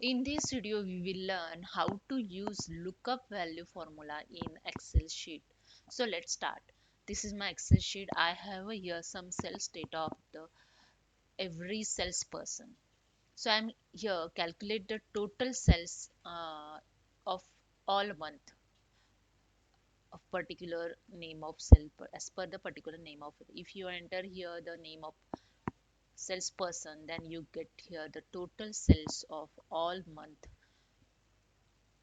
In this video, we will learn how to use lookup value formula in Excel sheet. So let's start. This is my Excel sheet. I have here some sales data of the every salesperson. So I'm here calculate the total sales of all month of particular name of as per the particular name of it. If you enter here the name of salesperson, then you get here the total sales of all month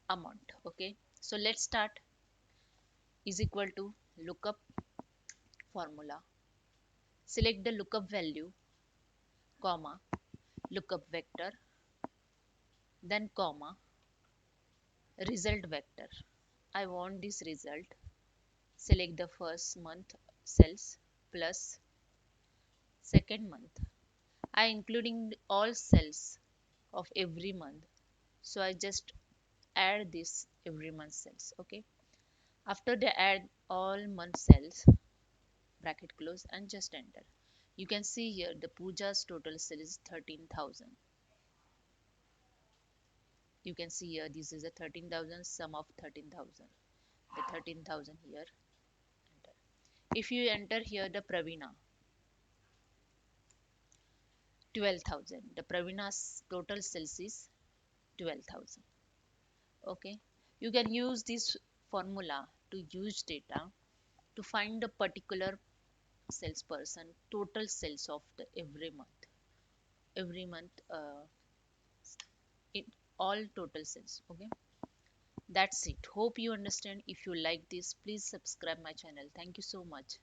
amount. Okay, so let's start. Is equal to lookup formula. Select the lookup value, comma, lookup vector, then comma, result vector. I want this result. Select the first month cells plus second month. I including all cells of every month. So I just add this every month cells. Okay. After they add all month cells, bracket close and just enter. You can see here the Pooja's total sale is 13,000. You can see here this is a 13,000 sum of 13,000. The 13,000 here. Enter. If you enter here the Pravina 12,000. The Pravina's total sales is 12,000. Okay. You can use this formula to use data to find the particular salesperson total sales of the every month. Every month it all total sales. Okay. That's it. Hope you understand. If you like this, please subscribe my channel. Thank you so much.